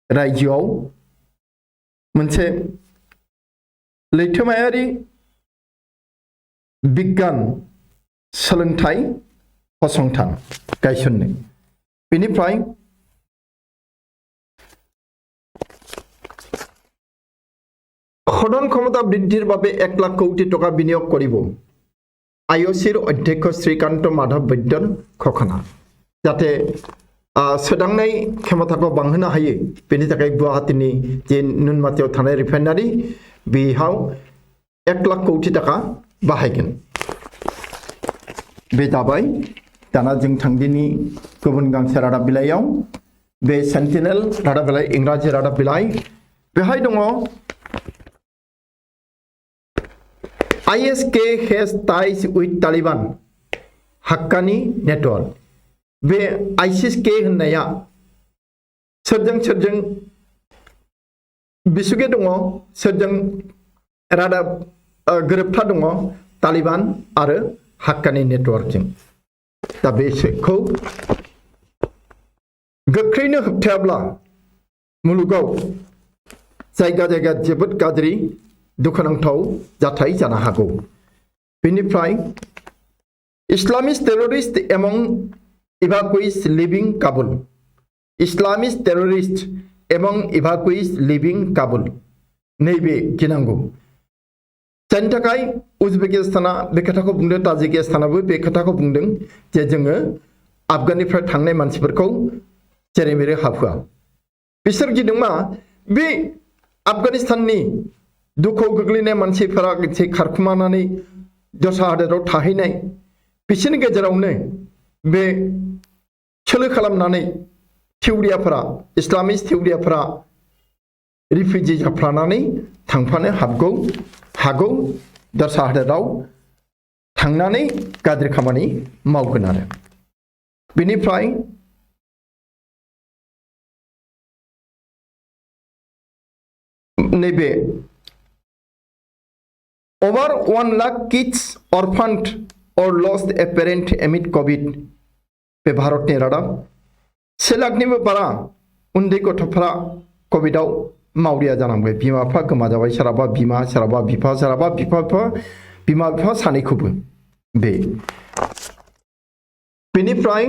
राज्योआव मोनसे लैथोमायारि विज्ञान सोलोंथाइ फसंथान गायसननो बेनिफ्राय सदन क्षमता बृद्धिर বাবে 1 लाख कोटी टका বিনিয়োগ কৰিব आईओसीर अध्यक्ष श्रीकांत माधव बैद्यर घोषणा जाते सोदांनाय क्षमताखौ बांहोनो हायो बेनि थाखाय गुवाहाटीनि जे नुनमाटियाव थानाय रिफाइनारि बेहाव 1 लाख कोटी टका बाहायगोन बे जाबाय दाना जों थांदिनि गुबुन गांसे रादाब बिलाइयाव बे सेन्टिनेल रादाब बिलाइ इंराजि रादाब बिलाइ बेहाय दङ ISK has ties with Taliban Haqqani network बे ISK होननाया सोरजों बिसुगे दङ सोरजों रादाब गोरोबथा दङ तालिबान आरो हाक्कानि नेटवर्कजों दा बेखौ गोख्रैनो होबथायाब्ला मुलुगाव जायगा जोबोद गाज्रि दुखुनांथाव जाथाय जानो हागौ बेनिफ्राय Islamist terrorist among evacuees leaving Kabul Islamist terrorists among evacuees leaving Kabul नैबे गिनांगौ जायनि थाखाय उजबेकिस्ताना बे खोथाखौ बुंदों ताजिकिस्तानाबो बे खोथाखौ बुंदों जे जोङो आफगाननिफ्राय थांनाय मानसिफोरखौ जेरै मेरै हाबहोआ बिसोर गिदों मा बे आफगानिस्ताननि दुखुआव गोग्लैनाय मानसिफोरा खारखुमानानै दस्रा हादोराव थाहैनाय बिसोरनि गेजेरावनो बे सोलो खालामनानै थिउरियाफोरा इस्लामिस्ट थिउरियाफोरा रिफिउजि जाफ्लानानै थांफानो हागौ दस्रा हादोराव थांनानै गाज्रि खामानि मावगोन आरो बेनिफ्राय नैबे over 1 lakh kids orphaned or lost a parent amid COVID बे भारतनि रादाब 1 लाखनिबो बारा उन्दै गथ'फोरा कभिडआव मावरिया जानांबाय बिमा बिफा गोमाजाबाय सोरहाबा बिमा सोरहाबा बिफा सोरहाबा बिमा बिफा सानैखौबो बेनिफ्राय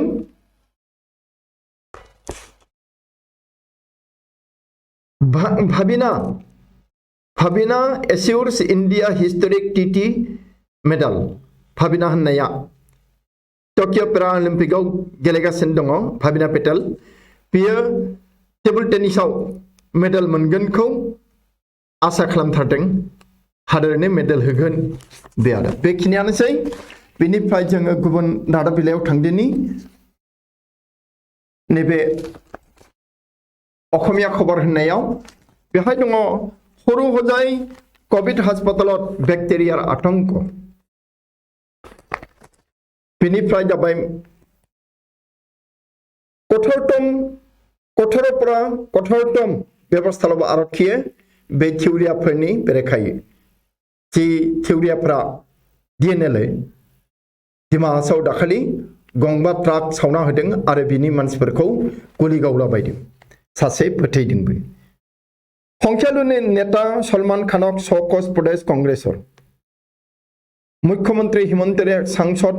भाबिना assures India historic TT medal भाबिना होननाया टकिअ पेरा ओलम्पिकआव गेलेगासिनो दङ भाबिना पेटेल बियो टेबल टेनिसआव मेडेल मोनगोनखौ आसा खालामथारदों हादोरनो मेडेल होगोन बे आरो बेखिनियानोसै बेनिफ्राय जोङो गुबुन रादाब बिलाइयाव थांदिनि नैबे अखमिया खबर होननायाव बेहाय दङ हरु हजाय कोविड हास्पातालाव बेक्टेरियार आतंक बेनिफ्राय जाबाय कठोरतम बेबस्थालाव आरक्षीय बे थिउरियाफोरनि बेरेखायै जि थिउरियाफोरा DNLA दिमा हासाव दाखालि गंबा ट्राक सावना होदों आरो बिनि मानसिफोरखौ गुलि गावलाबायदों सासे फोथैदोंबो हंख्यालुनि नेता सलमान खानक सकस प्रदेश कांग्रेसर मुख्यमंत्री हिमंत सांसद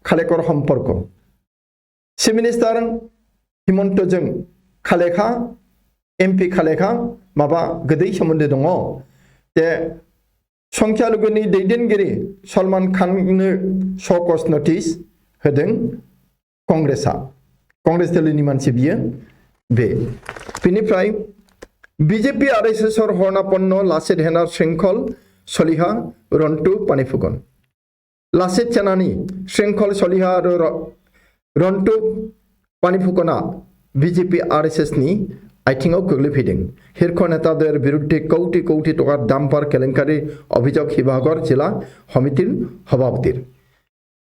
खालेकर सम्पर्क चिफ मिनिस्टार हिमंतजों खालेखा MP खालेखा माबा गोदै सोमोन्दो दङ जे संख्यालुगुनि दैदेनगिरि सलमान खाननो सकस नोटिस होदों कांग्रेस दलनि मानसि बियो बेनिफ्राय BJP RSS हरनापन्न लासित हेनार श्रृंखल सलिहा रन्टु पानिफुकन लासित सेनानि श्रृंखल सलिहा आरो रन्टु पानिफुकना BJP RSS नि आथिङाव गोग्लैफैदों हिरख नेताদের বিরুদ্ধে কোটি কোটি টাকার ডাম্পার কেলেঙ্কারি অভিযোগ শিবসাগর जिला समितिर सभापतिर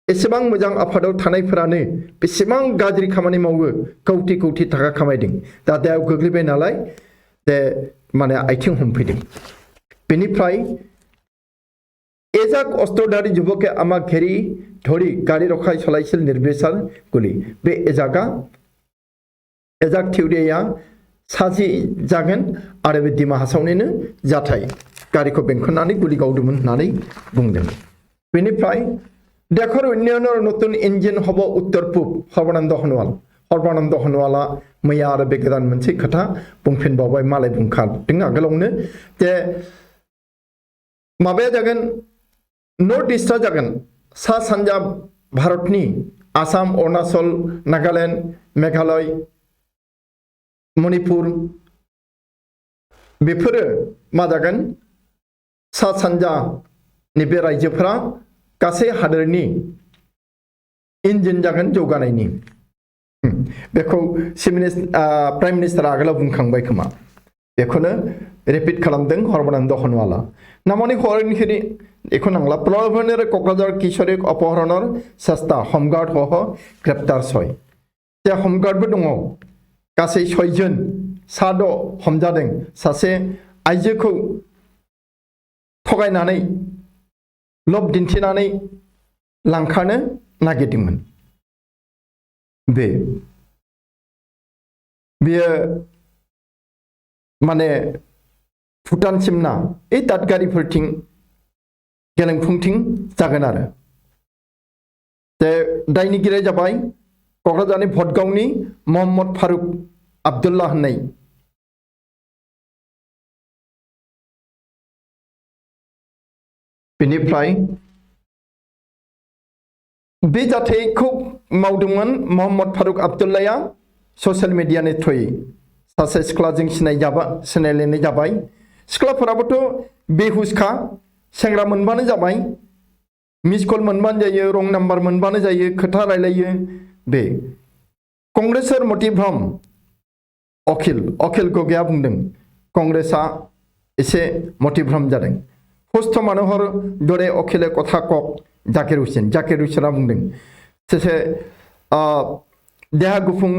एसेबां मोजां आफादाव थानायफोरानो बेसेबां गाज्रि खामानि मावो कोटी कोटी टाका खामायदों दा दायाव गोग्लैबाय नालाय दे माने आथिं हमफैदों बेनिफ्राय एजाक अस्त्रधारी युवके आमा घेरी धरी गाड़ी रखाय सलाइसिल निर्बिसार गुलि बे एजाक थिउरिया साजि जागोन आरो बे दिमा हासावनिनो जाथाय गारिखौ बेंखननानै गुलि गावदोंमोन होननानै बुंदों बेनिफ्राय देशर उन्नयনৰ नतुन इन्जिन हब उत्तर पूब सर्बानन्द हनवाला मैया आरो बे गोदान मोनसे खोथा बुंफिनबावबाय मालाय बुंखादों आगोलावनो जे माबाया जागोन नर्थ इस्टआ जागोन सा सानजा भारतनि आसाम अरुणाचल नागालेण्ड मेघालय मणिपुर बेफोरो मा जागोन सा सानजानि बे रायजोफोरा गासै हादोरनि इन्जिन जागोन जौगानायनि बेखौ प्राइम मिनिस्टारा आगोलाव बुंखांबाय खोमा बेखौनो रिपिट खालामदों सर्बानन्द हनवाला नामनि हरनिखिनि एखौ नांला प्रलभनेर क'क्राझार किशोरीक अपहৰণৰ চেষ্টা होमगार्ड सह ग्रेप्टार 6 जे होमगार्डबो दङ गासै 6 जन साद हमजादों सासे आइजोखौ थगायनानै लब दिन्थिनानै लांखानो नागिरदोंमोन बेयो माने भुटानसिमना ए दादगारिफोरथिं गेलेंफुंथिं जागोन आरो जे दायनिगिरिया जाबाय क'क्राझारनि भटगावनि मोहम्मद फारुक आब्दुल्ला होननाय बेनिफ्राय बे जाथायखौ मावदोंमोन मोहम्मद फारुक आब्दुल्लाया ससियेल मिडियानि थ्रुयै सासे सिख्लाजों सिनायलायनाय जाबाय सिख्लाफोराबोथ' बेहुसखा सेंग्रा मोनबानो जाबाय मिस कल मोनबानो जायो रं नाम्बार मोनबानो जायो खोथा रायलायो बे कंग्रेसर मटिभ्रम अखिल गगैया बुंदों कंग्रेसा एसे मटिभ्रम जादों पुष्ट मनोहर दरे अखिले कथा कक जाकिर हुसेना बुंदों सासे देहा गुफुं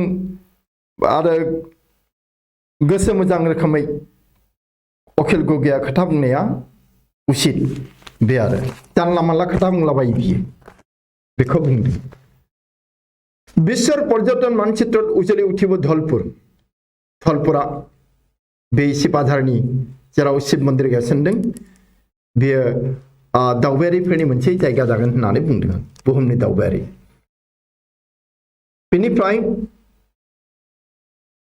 आरो गोसो मोजां रोखोमै अखिल गगैया खोथा बुंनाया उचित बे आरो जानला मानला खोथा बुंलाबायो बियो बेखौ बुंदों विश्वर पर्यटन मानचित्र उजले उठिबो धलपुरा बे सिपाझारनि जेराव शिव मन्दिर गायसनदों बेयो दावबायारिफोरनि मोनसे जायगा जागोन होननानै बुंदों बुहुमनि दावबायारि बेनिफ्राय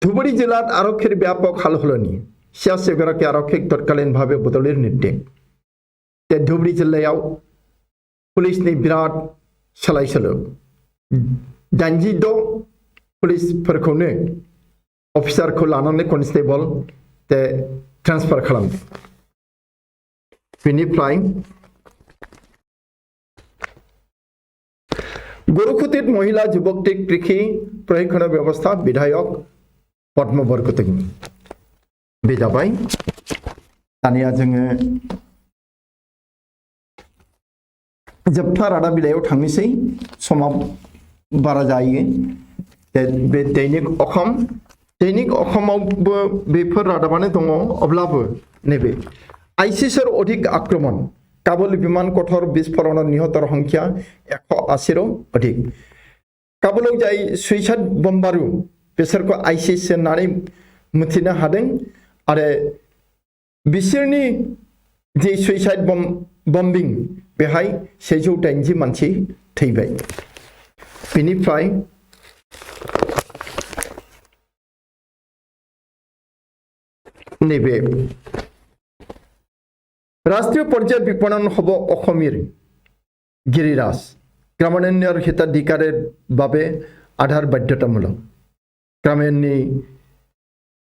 धुबुरी जिल्लात आरक्षीर व्यापक हालहलनि 86 गराखि आरक्षीक तत्कालीन भावे बदलिर निर्देश धुबुरी जिल्लायाव पुलिसनि बिराद सोलाय सोलो 86 पुलिसफोरखौनो अफिसारखौ लानानै कनस्टेबल ट्रान्सफार खालामदों बेनिफ्राय गुरुकुटित महिला युवकटी कृषि प्रशिक्षण व्यवस्था विधायक पद्म बरगोहायनि बे जाबाय दानिया जोङो जोबथा रादाब बिलाइयाव थांनोसै समा बारा जायो बे दैनिक अखमावबो बेफोर रादाबानो दङ अब्लाबो नैबे आइसिसर अधिक आक्रमण काबुल विमान कठोर विस्फोरण निहतर संख्या 180 अधिक काबुलाव जाय सुइसाइड बम्बारु बिसोरखौ आइसिस होननानै मिथिनो हादों आरो बिसोरनि जे सुइसाइड बम्बिं बेहाय 180 मानसि थैबाय बेनिफ्राय नैबे राष्ट्रीय पर्याय विपणन हब अखमिर गिरिराज ग्रामान्यर हिताधिकारीर बाबे आधार बाध्यतामूलक ग्रामान्यनि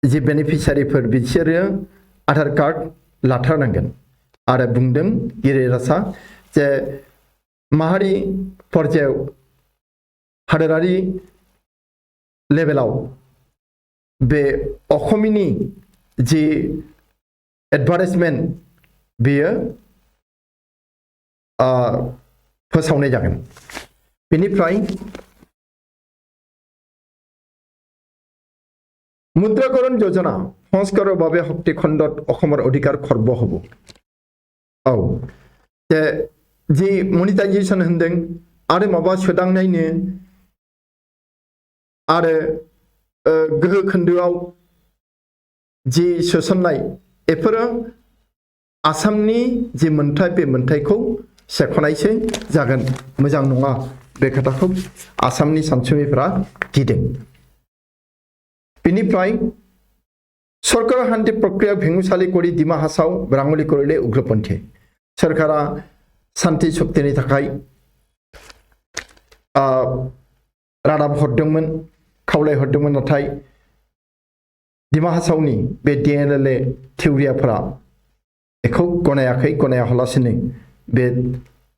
जे बेनिफिसियारिफोर बिसोरो आधार कार्ड लाथारनांगोन आरो बुंदों गिरिराजआ जे माहारि पर्यायाव हादोरारि लेभेलाव बे अखमिनि जे एडभार्टाइजमेन्ट बेयो फोसावनाय जागोन बेनिफ्राय मुद्राकरण योजना संस्काৰৰ বাবে শক্তি খণ্ডত অসমৰ অধিকাৰ খৰ্ব হ'ব जे मनिटाइजेशन होनदों आरो माबा सोदांनायनो आरो गोहो खोन्दोआव जे सोसननाय बेफोरो आसामनि जे मोनथाय बे मोनथायखौ सेख'नायसो जागोन मोजां नङा बे खोथाखौ आसामनि सानसुमैफोरा गिदों बेनिफ्राय सरकार शान्ति प्रक्रिया भेङुसालि करि डिमा हासाव राङलि करिले उग्रपन्थी सरकारा शान्ति शक्तिनि थाखाय रादाब हरदोंमोन खावलाय हरदोंमोन नाथाय डिमा हासावनि बे डिएनएलए थिउरियाफोरा बेखौ गनायाखै बे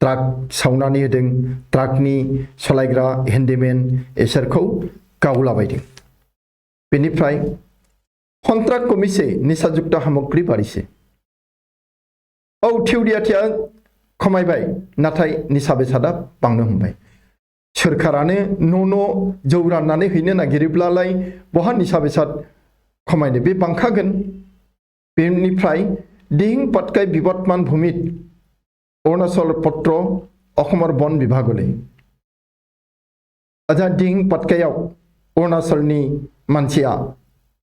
ट्राक सावनानै होदों ट्राकनि सालायग्रा हेन्डिमेन इसोरखौ गावलाबायदों बेनिफ्राय कन्ट्राक्ट कमिसे निसाजुक्त सामग्री बारिसे थिउरियाथिया खमायबाय नाथाय निसा बेसादा बांनो हमबाय सोरखारानो न' जौ राननानै हैनो नागिरोब्लालाय बहा निसा बेसाद खमायनो बे बांखागोन बेनिफ्राय दिहिं पाटकाई बिबदमान भूमित अरुणाचल पत्र अखमर बन विभागले अजा दिहिं पाटकायाव अरुणाचलनि मानसिया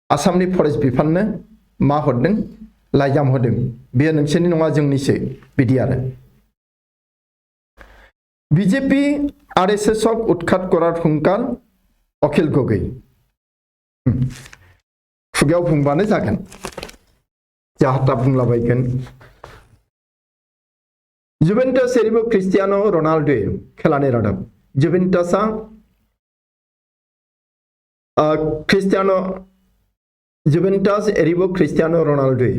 आसामनि फरेस्ट बिफाननो मा हरदों लाइजाम होदों बेयो नोंसोरनि नङा जोंनिसो बिदि आरो बीजेपी आरएसएसक उत्खात करार हुंकार अखिल गगৈ खुगायाव बुंबानो जागोन जाहाथा बुंलाबायगोन जुवेंटास एरिबो क्रिस्टियानो रोनाल्डो खेलानि रादाब जुवेंटासा जुवेंटास एरिबो क्रिस्टियानो रोनाल्डो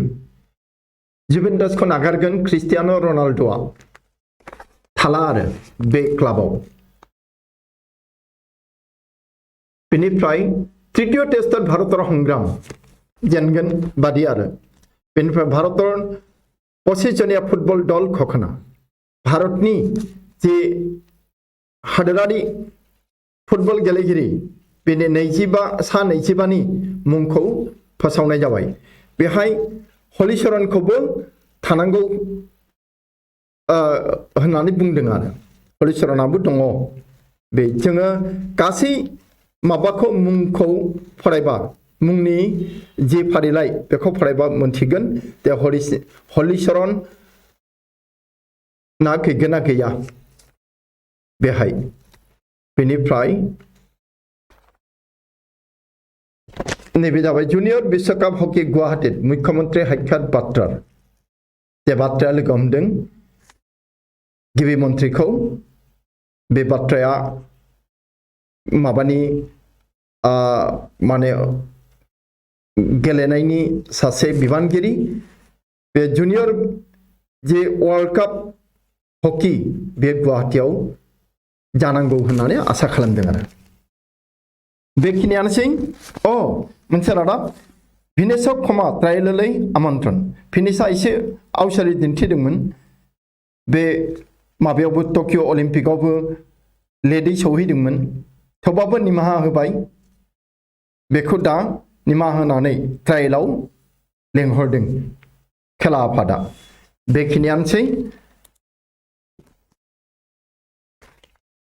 जुवेंटास को नागारगोन क्रिस्टियानो रोनाल्डोआ थाला आरो बे क्लाबाव बेनिफ्राय तृतीय टेस्टत भारतर संग्राम जेनगोन बादि आरो बेनिफ्राय भारतर 25 जनिया फुटबल दल खखना भारतनि जे हादोरारि फुटबल गेलेगिरि बेनि 25 नि मुंखौ फोसावनाय जाबाय बेहाय हलिचरनखौबो थानांगौ होननानै बुंदों आरो हलिचरनाबो दङ बे जोङो गासै माबाखौ मुंखौ फरायबा मुंनि जे फारिलाइ बेखौ फरायबा मोनथिगोन दे हलिचरन ना गैगोना गैया बेहाय बेनिफ्राय नैबे जाबाय जुनियर विश्वकप हकी गुवाहाटी मुख्यमंत्री हैख्यात बाट्रार बे बाथ्राया लोगो हमदों गिबि मन्थ्रिखौ बे बाथ्राया माबानि माने गेलेनायनि सासे बिबानगिरि बे जुनियर जे वर्ल्ड कप हकी बे गुवाहाटीयाव जानांगौ होननानै आसा खालामदों आरो बेखिनियानोसै मोनसे रादाब भिनेसआव खमा ट्रायललै आमन्त्रण भिनेसआ एसे आवसारि दिन्थिदोंमोन बे माबायावबो टकिअ अलिम्पिकआवबो लेटै सौहैदोंमोन थेवबाबो निमाहा होबाय बेखौ दा निमाहा होनानै ट्रायलाव लेंहरदों खेला आफादा बेखिनियानोसै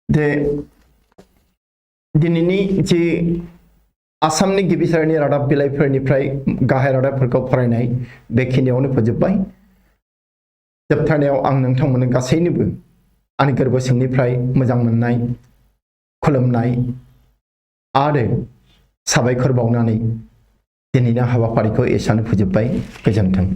दे दिनैनि जे आसामनि गिबि सारिनि रादाब बिलाइफोरनिफ्राय गाहाय रादाबफोरखौ फरायनाय बेखिनियावनो फोजोबबाय जोबथारनायाव आं नोंथांमोननो गासैनोबो आंनि गोरबो सिंनिफ्राय मोजां मोननाय खुलुमनाय आरो साबायखर बावनानै दिनैनि हाबाफारिखौ एसेयावनो फोजोबबाय गोजोन्थों।